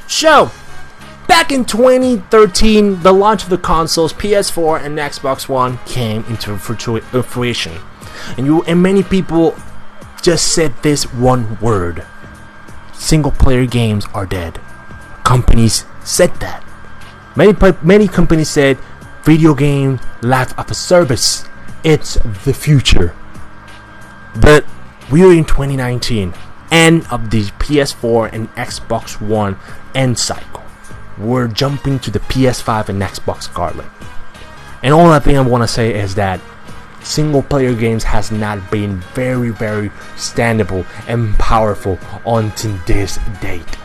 So, back in 2013, the launch of the consoles PS4 and Xbox One came into fruition, and many people just said this one word: single-player games are dead. Companies said that. Many companies said video game life as a service, it's the future. But we're in 2019, end of the PS4 and Xbox One end cycle. We're jumping to the PS5 and Xbox Scarlet. And all I think I want to say is that single player games has not been very standable and powerful until this date.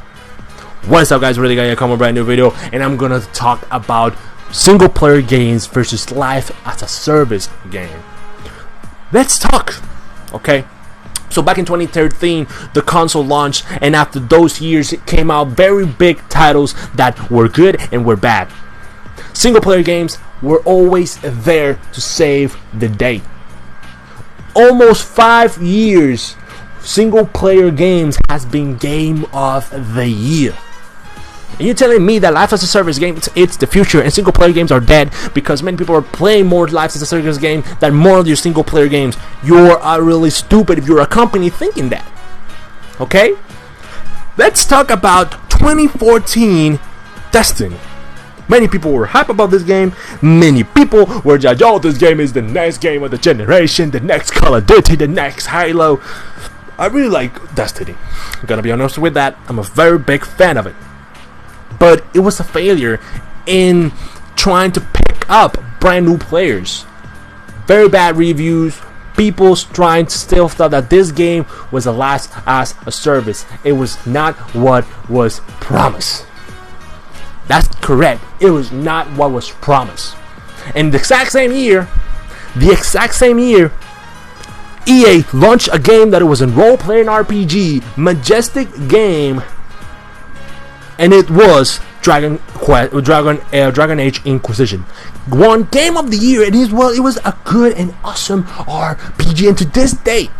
What's up, guys? Really gonna come with a brand new video, and I'm gonna talk about single player games versus life as a service game. Let's talk. Okay, so back in 2013, the console launched, and after those years, it came out very big titles that were good and were bad. Single player games were always there to save the day. Almost 5 years, single player games has been game of the year. And you're telling me that life as a service game, it's the future, and single player games are dead because many people are playing more life as a service game than more of your single player games. You're really stupid if you're a company thinking that. Okay? Let's talk about 2014 Destiny. Many people were hype about this game. Many people were judged, oh, this game is the next game of the generation, the next Call of Duty, the next Halo. I really like Destiny. I'm gonna be honest with that. I'm a very big fan of it. But it was a failure in trying to pick up brand new players. Very bad reviews. People trying to still thought that this game was a life as a service. It was not what was promised. That's correct. It was not what was promised. And the exact same year, EA launched a game that it was a role-playing RPG, majestic game, and it was Dragon Age Inquisition. One game of the year, and it was a good and awesome RPG. And to this date,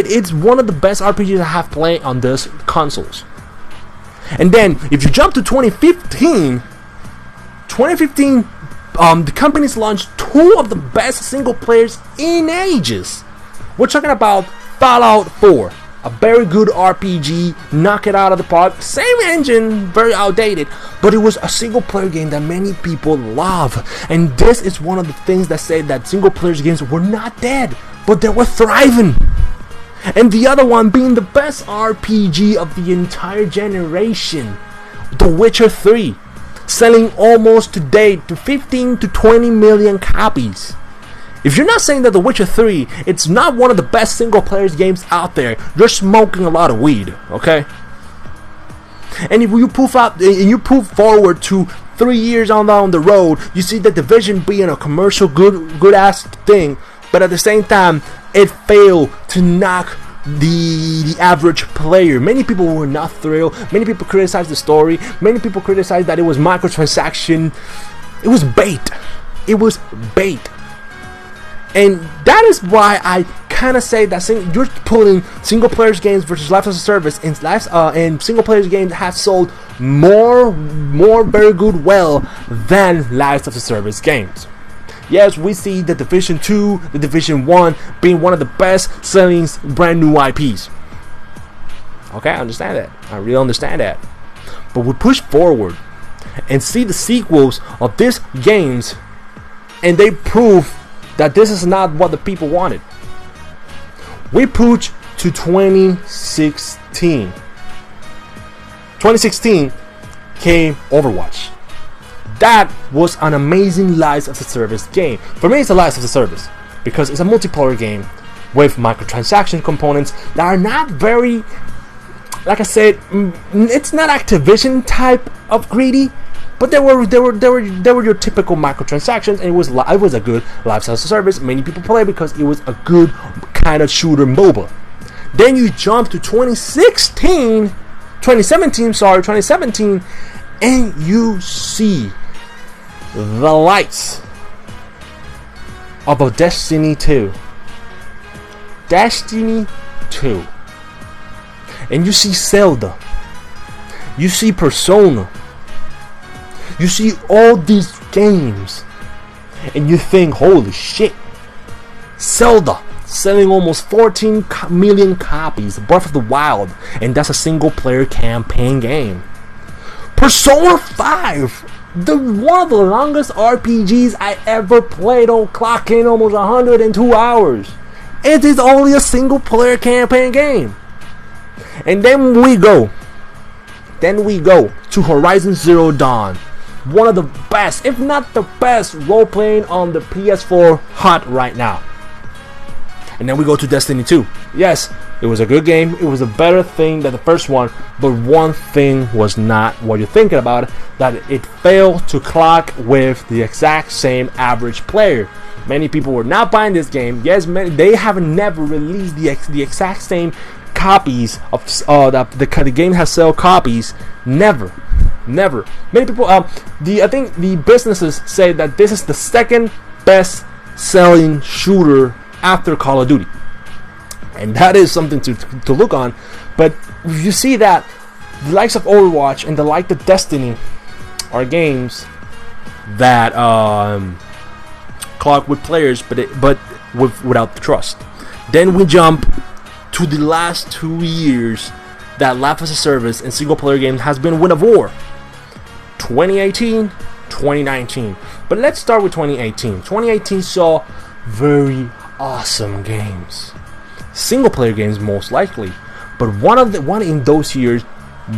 it's one of the best RPGs I have played on this consoles. And then, if you jump to 2015, the companies launched two of the best single players in ages. We're talking about Fallout 4, a very good RPG, knock it out of the park. Same engine, very outdated, but it was a single player game that many people love. And this is one of the things that say that single player games were not dead, but they were thriving. And the other one being the best RPG of the entire generation, The Witcher 3, selling almost to date to 15 to 20 million copies. If you're not saying that The Witcher 3, it's not one of the best single player games out there, you're smoking a lot of weed, okay? And if you prove forward to 3 years on down the road, you see The Division being a commercial good ass thing, but at the same time, it failed to knock the average player. Many people were not thrilled. Many people criticized the story. Many people criticized that it was microtransaction. It was bait. And that is why I kind of say that you're pulling single player games versus life as a service, and single player games have sold more very good than life as a service games. Yes, we see the Division 2, the Division 1 being one of the best selling brand new IPs. Okay, I understand that. I really understand that. But we push forward and see the sequels of these games, and they prove that this is not what the people wanted. We push to 2016. 2016 came Overwatch. That was an amazing life as a service game. For me, it's a life as a service because it's a multiplayer game with microtransaction components that are not very, like I said, it's not Activision type of greedy, but they were your typical microtransactions, and it was a good life as a service. Many people play because it was a good kind of shooter MOBA. Then you jump to 2017, and you see the lights of a Destiny 2. And you see Zelda. You see Persona. You see all these games. And you think, holy shit. Zelda selling almost 14 million copies. Breath of the Wild. And that's a single player campaign game. Persona 5. One of the longest RPGs I ever played, clocking almost 102 hours. It is only a single player campaign game. And then we go to Horizon Zero Dawn. One of the best, if not the best, role-playing on the PS4 hot right now. And then we go to Destiny 2. Yes, it was a good game. It was a better thing than the first one. But one thing was not what you're thinking about. That it failed to clock with the exact same average player. Many people were not buying this game. Yes, they have never released the exact same copies of the game has sold copies. Never. Many people. I think the businesses say that this is the second best selling shooter after Call of Duty, and that is something to look on. But you see that the likes of Overwatch and the like of Destiny are games that clock with players, but without the trust. Then we jump to the last 2 years that Life as a Service and single player games has been Win of War. 2018, 2019. But let's start with 2018. 2018 saw very awesome games, single player games most likely. But one in those years,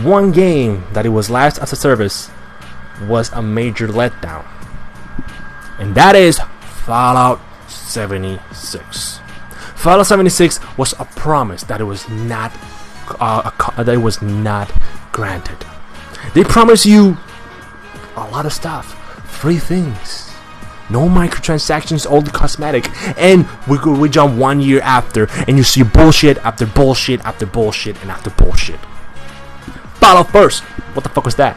one game that it was Life as a Service was a major letdown, and that is Fallout 76. Fallout 76 was a promise that it was not granted. They promised you a lot of stuff, free things, no microtransactions, all the cosmetic, and we jump 1 year after, and you see bullshit after bullshit after bullshit and after bullshit. Fallout First, what the fuck was that?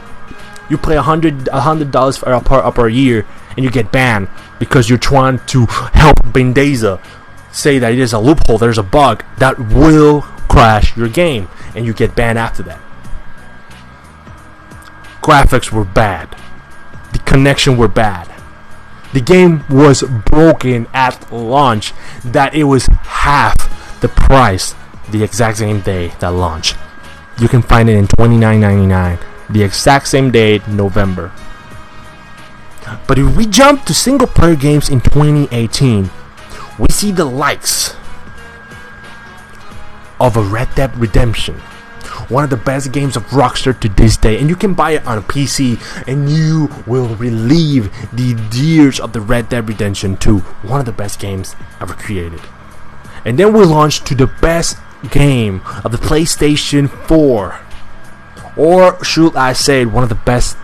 You play $100 per year, and you get banned because you're trying to help Bethesda say that it is a loophole, there's a bug that will crash your game, and you get banned after that. Graphics were bad. The connection were bad. The game was broken at launch, that it was half the price the exact same day that launched. You can find it in $29.99, the exact same day, November. But if we jump to single player games in 2018, we see the likes of a Red Dead Redemption, one of the best games of Rockstar to this day, and you can buy it on a PC and you will relive the years of the Red Dead Redemption 2, one of the best games ever created. And then we launched to the best game of the PlayStation 4, or should I say one of the best,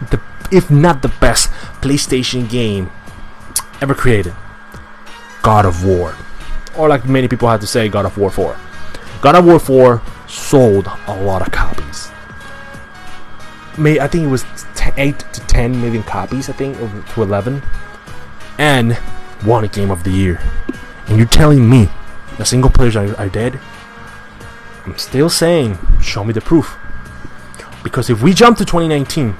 if not the best PlayStation game ever created, God of War, or like many people have to say, God of War 4. God of War 4 sold a lot of copies. I think it was 8 to 10 million copies, I think, to 11, and won a Game of the Year. And you're telling me the single players are dead? I'm still saying, show me the proof. Because if we jump to 2019,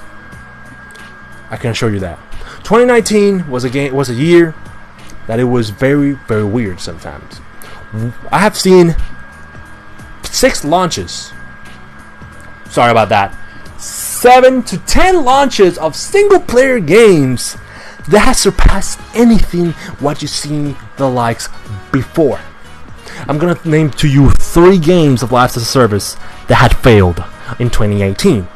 I can show you that 2019 was a year that it was very, very weird sometimes. I have seen 6 launches. Sorry about that. 7 to 10 launches of single player games that has surpassed anything what you've seen the likes before. I'm gonna name to you 3 games of Life as a Service that had failed in 2019,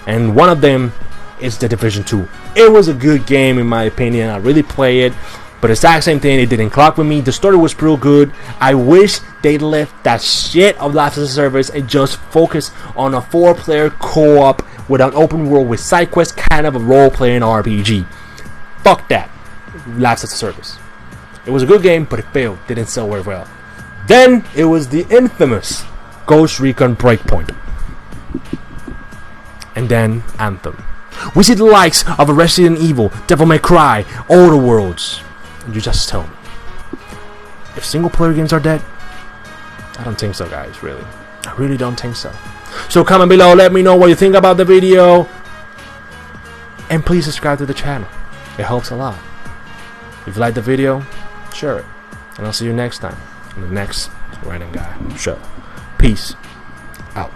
and one of them is The Division 2. It was a good game in my opinion. I really play it, but it's the exact same thing. It didn't clock with me. The story was real good. I wish they left that shit of Life as a Service and just focus on a 4-player co-op with an open world with side quests, kind of a role-playing RPG. Fuck that. Life as a Service. It was a good game, but it failed. Didn't sell very well. Then it was the infamous Ghost Recon Breakpoint, and then Anthem. We see the likes of a Resident Evil, Devil May Cry, Outer Worlds. And you just tell me, if single player games are dead? I don't think so, guys, really. I really don't think so. So comment below, let me know what you think about the video, and please subscribe to the channel. It helps a lot. If you like the video, share it, and I'll see you next time on the next Random Guy Show. Peace out.